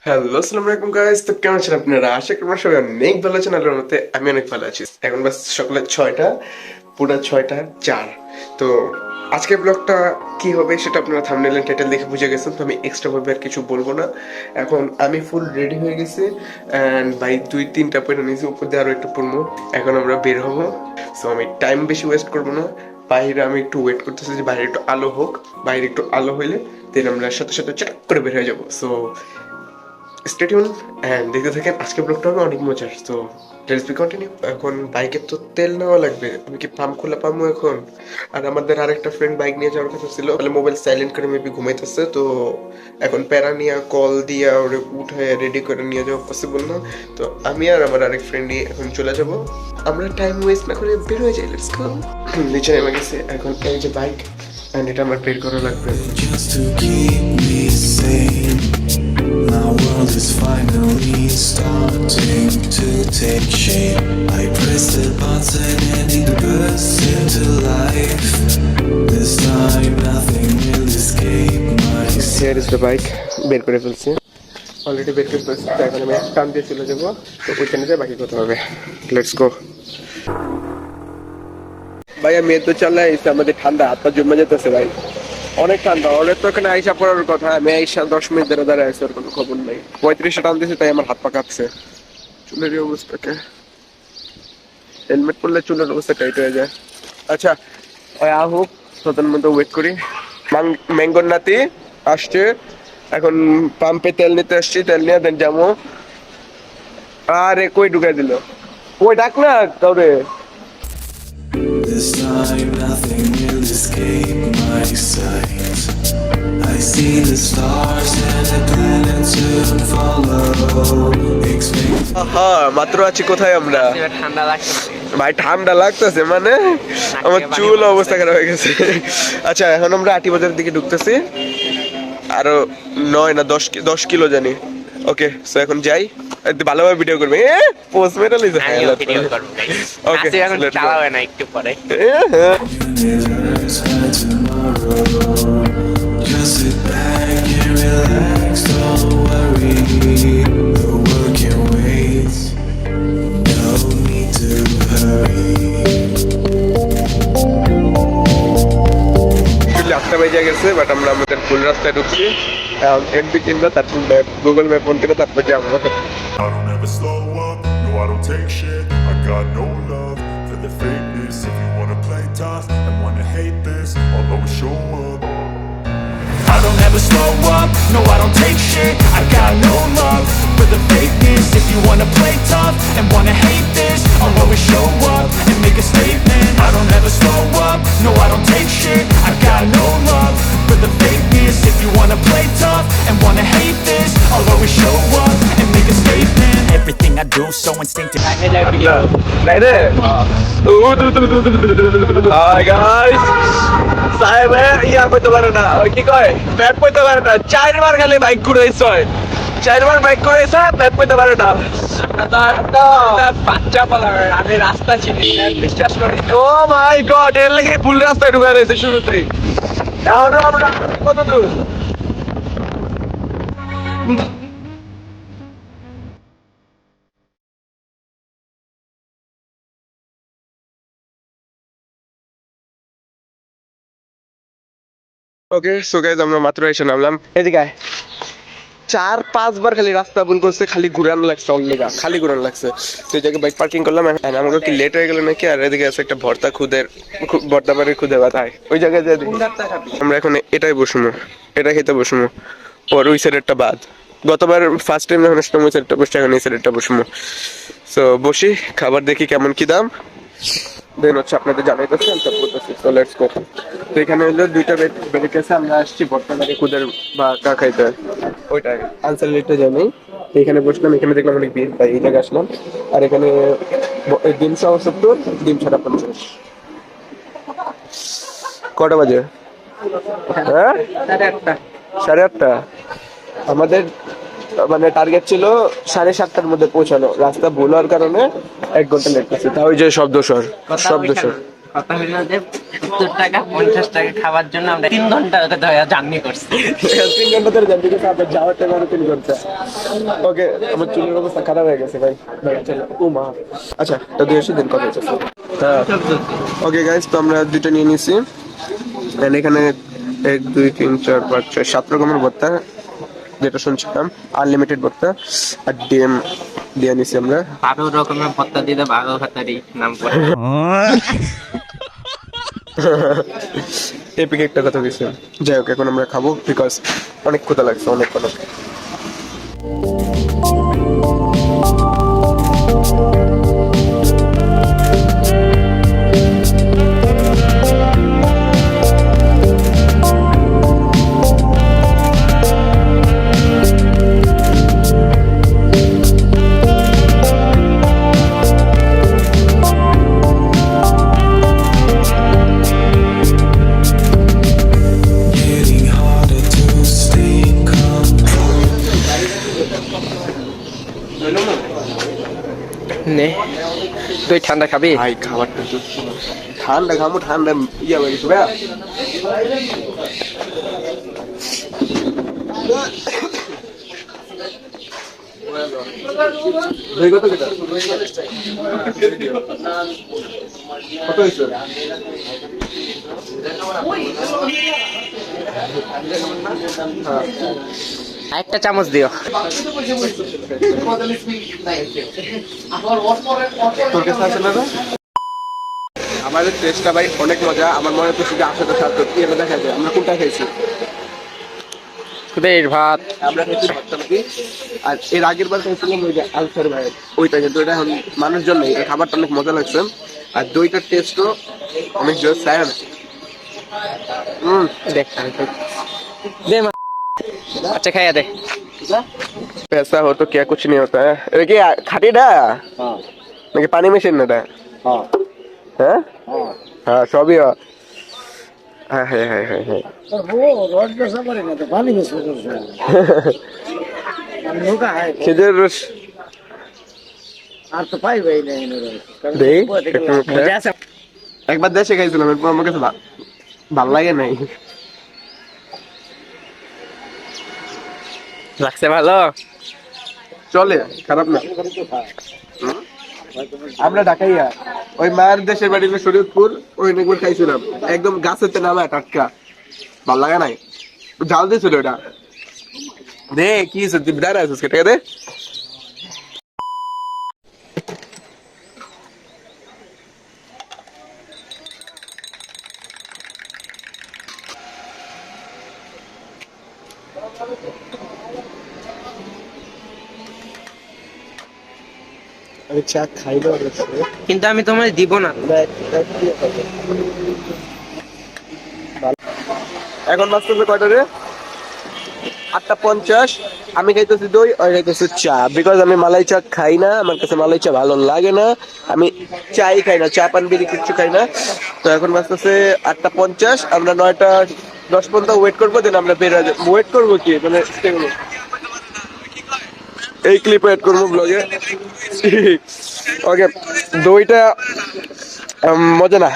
Hello, আসসালামু আলাইকুম guys. তো কেমন আছেন আপনারা? আশা করি আপনারা সবাই অনেক ভালো আছেন। আল্লাহর রহমতে আমি অনেক ভালো আছি। এখন বাস সকালে 6টা, পুরা 6টা 4। তো আজকের ব্লগটা কি হবে সেটা আপনারা থাম্বনেল এন্ড টাইটেল দেখে বুঝে গেছেন। তো আমি এক্সট্রা ভাবে আর কিছু বলবো না। এখন আমি ফুল রেডি হয়ে গেছি এন্ড বাইক 2-3টা পরে নিয়েছি, উপর দিয়ে আরো একটু পরবো। এখন আমরা বের হব। সো আমি টাইম বেশি ওয়েস্ট করবো না। বাইরে আমি একটু ওয়েট করতেছি যে বাইরে একটু আলো হোক। বাইরে একটু আলো হইলে দেন আমরা সাথে সাথে চট করে বের হয়ে যাবো। সো স্টে টিউন এন্ড দেখতে থাকেন। আজকে ব্লগটা হবে অনেক মজার। তো লেটস বি কন্টিনিউ। এখন বাইকের তো তেল নেওয়া লাগবে। আমি কি পাম্প খোলা পাবো এখন? আর আমাদের আরেকটা ফ্রেন্ড বাইক নিয়ে যাওয়ার কথা ছিল, তাহলে মোবাইল সাইলেন্ট করে মেবি ঘুমাইতেছে। তো এখন প্যারা নিয়ে কল দিয়ে ওরে উঠে রেডি করে নিয়ে যাওয়া পসিবল না। তো আমি আর আমার আরেক ফ্রেন্ডই এখন চলে যাব। আমরা টাইম ওয়েস্ট না করে বের হয়ে যাই। Let's go. নিচে নেমে গেছে। এখন এই যে বাইক এন্ড এটা আমার বের করা লাগবে। Just to keep me sane. My world is finally starting to take shape. I press the button and it bursts into life. This time nothing will escape my Here is the bike. বের করে ফেলছি, already বের করে ফেলছি। তো এখন আমি টান দিয়ে চলে যাবো। তো ওইখানে যাই বাকি কথা হবে। Let's go. ভাই আমি তো চালাই, আমাদের ঠান্ডা হাত পা জমে যেতেছে ভাই, অনেক ঠান্ডা। অনেক তো এখানে আইসা পড়ার কথা, আমি আইসা 10 মিনিট ধরে দাঁড়ায় আছি, ওর কোনো খবর নাই। 35-এ টান দিয়েছে, তাই আমার হাত পা কাঁপছে। চুলের এই অবস্থাকে, হেলমেট পরলে চুলের অবস্থা টাইট হয়ে যায়। আচ্ছা ওই হোক, ততক্ষণ মতো ওয়েট করি। ম্যাঙ্গোর নাতি আসছে, এখন পাম্পে তেল নিতে আসছি, তেল নিয়ে দেন যাবো। আরে কই ঢুকাই দিল, ওই ডাক না কাউরে। This time nothing will escape my sight. I see the stars and the planets soon follow. Expect হ্যাঁ মাত্র আছি কোথায় আমরা? এবার ঠান্ডা লাগতেছে। ভাই ঠান্ডা লাগতেছে মানে আমার চুল অবস্থা খারাপ হয়ে গেছে। আচ্ছা এখন আমরা আটি বাজারের দিকে ঢুকতেছি, আরো 9 না 10 কিলো জানি। ওকে সো এখন যাই, ভালোভাবে ভিডিও করবে। পোস্ট মেটাল ইজ আমিও ভিডিও করব গাইস। ওকে আজকে এখন চালাবে না একটু পরে। universe by tomorrow. Just sit back and relax, don't worry. The world can wait. No need to hurry. 8টা বেজে গেছে, বাট আমরা আমাদের ফুল রাস্তায় ঢুকছি। এমপি কিনবো, তারপর গুগল ম্যাপ অন করে তারপর যাবো। I don't ever slow up, no I don't take shit. I got no love for the fakeness. If you wanna play tough and wanna hate this, I'll always show up. I don't ever slow up, no I don't take shit. I got no love for the fakeness. If you wanna play tough and wanna hate this, I'll always show up and make a statement. I don't ever slow up, no I don't take shit. I got no love for the fakeness. If you wanna play tough and wanna hate this, I'll always show up and make a statement. Everything I do so instinctive. নাই রে। Hi guys, সাহেব ইয়া কইতে পারে না, ওই কি কয় bat কইতে পারে না। 4বার খালি বাইক ঘুরাইছে, 4বার বাইক ঘুরাইছে, ব্যাট কইতে পারে না। বাচ্চা পালা, আমি রাস্তা চিনি না, বিশ্বাস করি। ও মাই গড, এর লাগে ফুল রাস্তায় ঢুকা রয়েছে শুরুতেই। এখন আমরা কত দূর? ওকে সো গাইস আমরা মাত্র এসে নামলাম। এদিকে আয়। 4-5 বার খালি রাস্তা ভুল করছে, খালি ঘুরানো লাগছে, অল্লেগা খালি ঘুরানো লাগছে। তো এই জায়গায় বাইক পার্কিং করলাম। আর আমাকে কি লেট হয়ে গেল নাকি? আর এদিকে আছে একটা ভর্তা খুদের, ভর্তা বাড়ির খুদে বাতায় ওই জায়গায় যে আমরা এখন এটাই বসবো, এটা খেতে বসবো। ওর ওই সাইডেরটা বাদ, গতবার ফার্স্ট টাইম যখন আসলাম ওই সাইডটা বসে, এখন এই সাইডেরটা বসবো। সো বসি, খাবার দেখি কেমন কি দাম, দেন হচ্ছে আপনাদের জানাইতেছি। আমি সব বলতেছি। So let's go. তো এখানে হলো 2টা বেড আছে, আমরা আসছি বর্তমানে কুদের বা কা খাইতে, ওইটাই আনসার লিটে জানি। তো এখানে বসলাম, এখানে দেখলাম অনেক ভিড়, তাই এই জায়গায় আসলাম। আর এখানে ডিম 70, ডিম 50। কটা বাজে? হ্যাঁ 8:30। আমাদের মানে টার্গেট ছিল 7:30টার মধ্যে পৌঁছানো, রাস্তা ভুল হওয়ার কারণে 1 ঘন্টা লেট করছে। তাও ওই যে শব্দস্বর। কথা হইলো যে 70 টাকা 50 টাকা খাওয়ার জন্য আমরা 3 ঘন্টা জার্নি করছি। 3 ঘন্টা ধরে জানতে গেছে, আপনার যাওয়ার টাইম আরো 3 ঘন্টা। ওকে, আমার চুলের অবস্থা খারাপ হয়ে গেছে ভাই। চলো, ও মা। আচ্ছা, তো 280 দিন কথা হচ্ছে। হ্যাঁ, ওকে গাইস, তো আমরা দুইটা নিয়ে নিছি। এন্ড এখানে 1 2 3 4 5 6 7 রকমের ভর্তা, যেটা শুনছিলাম আনলিমিটেড ভর্তা, আর ডিম দিয়ে নিছি আমরা। 12 রকমের ভর্তা দিতে 12 ভাতারি নাম করে। এপিক একটা কথা বলছি। যাই হোক, এখন আমরা খাবো বিকজ অনেক ক্ষুধা লাগছে, অনেক অনেক। Getting harder to stay calm. নে তুই ঠান্ডা খাবি? ভাই খাবারটা তো ঠান্ডা, খামো ঠান্ডা ইয়া হয়ে গেছে ভাইয়া। দই কত কেটা? কত হয়েছে? একটা চামচ দিও। তোর কাছে আছে না রে? আমাদের টেস্টটা ভাই অনেক মজা। আমার মনে হচ্ছে শুধু আশাটা সাথে ইয়েটা দেখা যায়। আমরা কোনটা খাইছি? খুদের ভাত। আমরা খাইছি ভর্তা নাকি, আর এর আগের বার খাইছিলাম ওই যে আলসার ভাই, ওইটা। কিন্তু এটা এখন মানুষজন নেই, এটা খাবারটা অনেক মজা লাগছে। আর দইটার টেস্টও অনেক জোর। স্যার দেখ দে মা। আচ্ছা খাইয়া দে। पैसा हो तो क्या कुछ नहीं होता है। देखिए खाटी डा নাকি পানি মেশিন না এটা? হ্যাঁ হ্যাঁ, সবই হয়। হ্যাঁ হ্যাঁ হ্যাঁ হ্যাঁ হ্যাঁ। খেজুর রস দেই একটু মুখে। একবার দেশে খাইছিলাম, এরপর আমার কাছে ভাল লাগে নাই। লাগছে ভালো? চলে, খারাপ না। আমরা ঢাকাইয়া ওই মায়ের দেশের বাড়ি হলো শরীয়তপুর, ওই একবার খাইছিলাম একদম গাছেতে নামায় টাটকা, ভাল লাগে নাই। জাল দিয়েছিল ওটা। দে কি তুই দাঁড়া আছিস, টাকা দে। আমি চা খাইলে কিন্তু আমি তোমায় দিব না। এখন বাস্তবে কয়টা রে? 8:50। আমি খাইতেছি দই, আর খাইতেছি চা। বিকজ আমি মালাই চা খাই না, আমার কাছে মালাই চা ভালো লাগে না। আমি চাই খাই না, চা পান বিড়ি কিচ্ছু খাই না। তো এখন বাজতেছে 8:50। আমরা 9:10 পর্যন্ত ওয়েট করবো, দেন আমরা বের হয়ে যাবো। ওয়েট করবো কি মানে stay করবো। এই ক্লিপ এড করবো ব্লগে। ওকে, দইটা মজা না,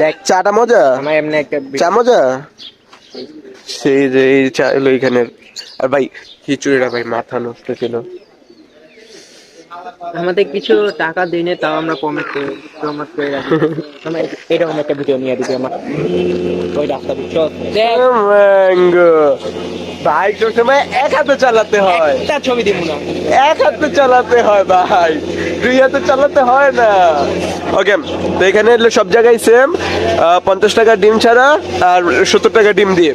দেখ চাটা মজা। আমার এমনি একটা চা মজা সেই যে এই চা এলো এখানের। আর ভাই খিচুড়িটা ভাই মাথা নষ্ট ছিল। আমাদের কিছু টাকা দিনে তাও আমরা প্রমোট করে রাখি। আমরা এরকম একটা ভিডিও নিয়ে দিবি আমার ওই রাস্তা বুঝছো? দেখ ম্যাঙ্গো বাইক সবসময় এক হাতে চালাতে হয়, একটা ছবি দিব না। এক হাতে চালাতে হয় ভাই, 2 হাতে চালাতে হয় না। ওকে, তো এখানে সব জায়গায় সেম 50 টাকা ডিম ছাড়া আর 70 টাকা ডিম দিয়ে।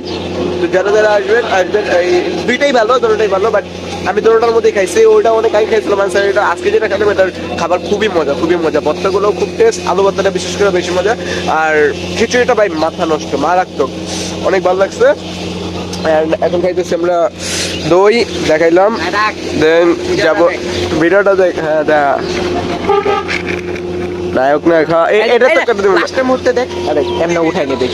তো যারা যারা আসবেন আসবেন, এই দুইটাই ভালো, দুটোটাই ভালো। বাট আমি দুটোটার মধ্যেই খাইছি, ওইটা অনেক আগে খাইছিলাম। এটা আজকে যেটা খেলাম এটার খাবার খুবই মজা, খুবই মজা। ভর্তাগুলো খুব টেস্ট, আলু ভর্তাটা বিশেষ করে বেশি মজা। আর খিচুড়িটা ভাই মাথা নষ্ট, মারাত্মক, অনেক ভালো লাগছে। এখন খাইতেছি আমরা দই, দেখাইলাম। দেন যাবো ভিডিওটা দেখ। হ্যাঁ দেখা নায়ক না খা এটা তো করে দেব লাস্টের মুহূর্তে দেখ। আরে এমনি উঠাই নি দেখ।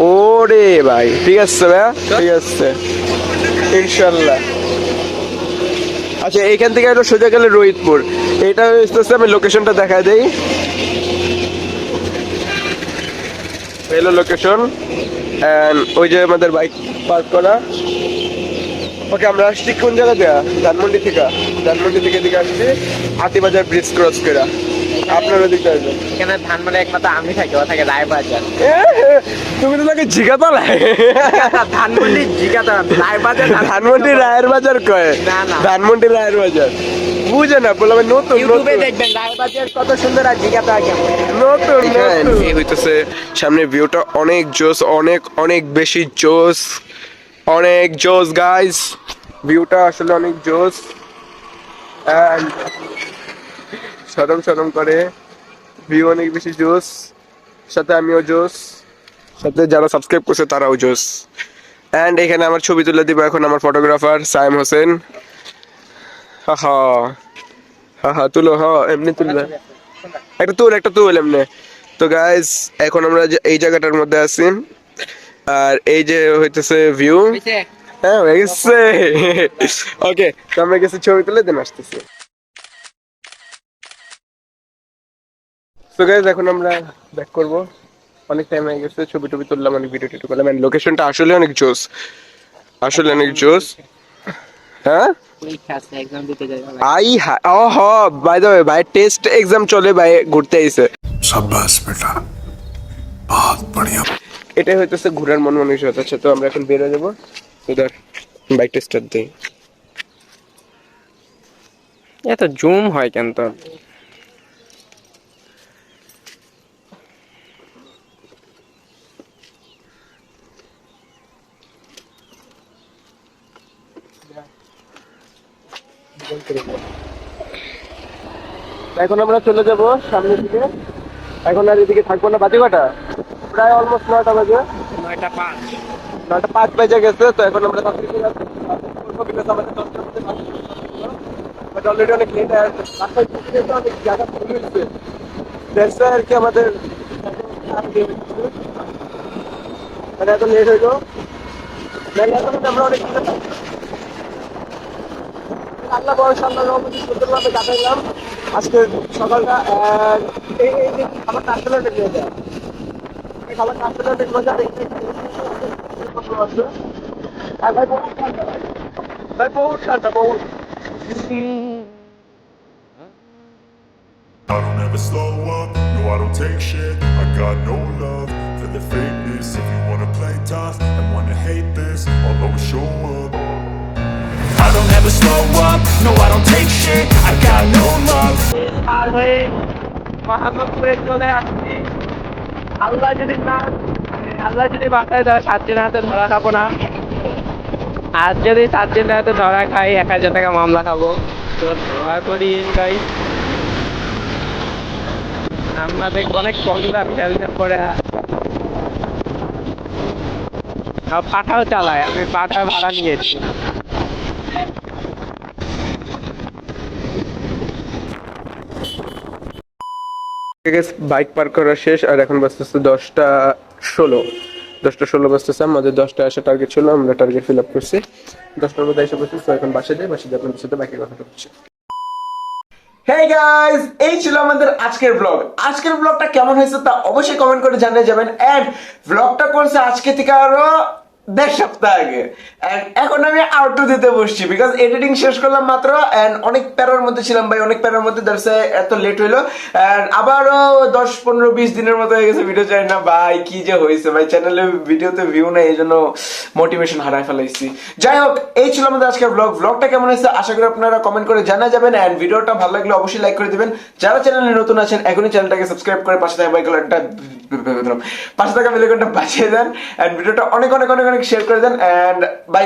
ওরে ভাই ঠিক আছে ভাই, ঠিক আছে ইনশাআল্লাহ। আচ্ছা, এইখান থেকে এটা সোজা গেলে রোহিতপুর। এটা হচ্ছে, আমি লোকেশনটা দেখা দেই। হলো লোকেশন এন্ড ওই যে আমাদের বাইক পার্ক করা। ওকে, আমরা আসছি কোন জায়গা দেয়া? ধানমন্ডি থেকে এদিকে আসছি হাতিবাজার ব্রিজ ক্রস করে। আপনার ওদিকে আসবেন। এখানে ধানমন্ডি একমাত্র আমি থাকি, ও থাকে রায়বাজার। তুমি তো তাকে জিগাতলায়। ধানমন্ডি জিগাতা রায়বাজার, ধানমন্ডি রায়ের বাজার কয়? না, না। ধানমন্ডি রায়ের বাজার বুঝে না, বললাম নতুন ইউটিউবে নতুন দেখবেন রায়বাজার কত সুন্দর আর জিগাতা কেমন। নতুন এই হইতেছে সামনে ভিউটা অনেক জোস, অনেক অনেক বেশি জোস, অনেক জোস গাইস। ভিউটা আসলে অনেক জোস এন্ড সরম সরম করে ভিউ অনেক বেশি জোস। সাথে আমিও জোস, সাথে যারা সাবস্ক্রাইব করছে তারাও জোস। এন্ড এখানে আমার ছবি তুলে দিব এখন আমার ফটোগ্রাফার সাইম হোসেন। হা হা তুলো, এমনি তুলবে, একটা তুল এমনি। তো গাইস এখন আমরা এই জায়গাটার মধ্যে আছি আর এই যে হইতেছে ভিউ। হ্যাঁ হয়ে গেছে। ওকে, তো আমরা গেছি ছবি তুলে দেন আসতেছি। তো গাইস এখন আমরা ব্যাক করব, অনেক টাইম হয়ে গেছে, ছবি টবি তুললাম, অনেক ভিডিও টিডিও করলাম এন্ড লোকেশনটা আসলে অনেক জোস, আসলে অনেক জোস। হ্যাঁ এক্সাম দিতে যাই। বাই দ্য ওয়ে ভাই টেস্ট এক্সাম চলে, ভাই ঘুরতে আইছে। शाबाश बेटा बहुत बढ़िया এটাই হইতেছে ঘোরার মন মানসিকতা। আচ্ছা, তো আমরা এখন বের হয়ে যাবো। উদার বাইকটা স্টার্ট দিই। এত জুম হয় কেন তোর? এখন আমরা চলে যাব সামনের দিকে। এখন আর এদিকে থাকবো না। বাজে কটা? প্রায় অলমোস্ট 9টা বাজে, 9টা 5 বাজে গেছে। তো এখন আমরা অলরেডি অনেক লেট হয়ে আছে, রাস্তায় ঢুকতে তো অনেক জায়গা ফুল হয়েছে, দেখছে আর কি আমাদের মানে এত লেট হইলো। আমরা অনেক আল্লাহ বয়স আল্লাহ রহমতে সুন্দরভাবে কাটাইলাম আজকে সকালটা। এই যে খাবারটা আসলে অনেক মজা, এই খাবারটা আসলে অনেক মজা। আর ভাই বহুত ঠান্ডা, ভাই বহুত ঠান্ডা, বহুত। I don't ever slow up, no I don't take shit. I got no love for the fakeness. If you wanna play tough and wanna hate this, I'll always show up. I don't ever slow up, no I don't take shit. I got no love. আর হয়ে মোহাম্মদপুরে চলে আসছি। আল্লাহ যদি বাসায় দেয় 7 দিনের হাতে ধরা খাবো না। আর যদি 7 দিনের হাতে ধরা খাই 1000 টাকা মামলা খাবো। তো দোয়া করি গাইস, আমরা দেখবো অনেক কমলা ফেলতে পরে পাঠাও চালায়। আমি পাঠা ভাড়া নিয়েছি। বাইক পার্ক করা শেষ আর এখন বাজতেছে 10টা 16 বাজতেছে। আমাদের 10টায় আসা টার্গেট ছিল, আমরা টার্গেট ফিল আপ করছি। 10টার মধ্যে এসে বসছি। তো এখন বাসায় যাই, আপনাদের সাথে বাকি কথা হচ্ছে। হেই গাইস, এই ছিল আমাদের আজকের ব্লগ। আজকের ব্লগটা কেমন হয়েছে তা অবশ্যই কমেন্ট করে জানিয়ে যাবেন। এন্ড ব্লগটা করছে আজকে থেকে আরো 1.5 সপ্তাহ আগে। এন্ড এখন আমি আউটরো দিতে বসছি বিকজ এডিটিং শেষ করলাম মাত্র। এন্ড অনেক প্যারার মধ্যে ছিলাম ভাই, অনেক প্যারার মধ্যে, দ্যাটস এত লেট হইলো। এন্ড আবারও 10-15-20 দিনের মতো হয়ে গেছে ভিডিও চাই না ভাই। কি যে হয়েছে ভাই, চ্যানেলে ভিডিওতে ভিউ নেই, এই জন্য মোটিভেশন হারাই ফেলাইছি। যাই হোক, এই ছিল আমাদের আজকের ব্লগটা কেমন হয়েছে আশা করি আপনারা কমেন্ট করে জানা যাবেন। এন্ড ভিডিওটা ভালো লাগলে অবশ্যই লাইক করে দিবেন। যারা চ্যানেলে নতুন আছেন এখনই চ্যানেলটাকে সাবস্ক্রাইব করে পাশে থাকা বেল আইকনটা বাজিয়ে দেন। এন্ড ভিডিওটা অনেক অনেক অনেক অনেক শেয়ার করে দেন। এন্ড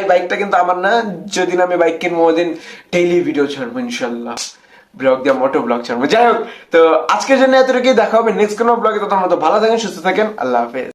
বাইকটা কিন্তু আমার না, যেদিন আমি বাইক কিনবো ওদিন ডেইলি ভিডিও ছাড়বো ইনশাল্লাহ, ব্লগ দিয়ে মোটো ব্লগ ছাড়বো। যাই হোক, তো আজকের জন্য এতটুকুই, দেখা হবে নেক্সট কোনো ব্লগে। তখন মতো ভালো থাকেন, সুস্থ থাকেন, আল্লাহ হাফেজ।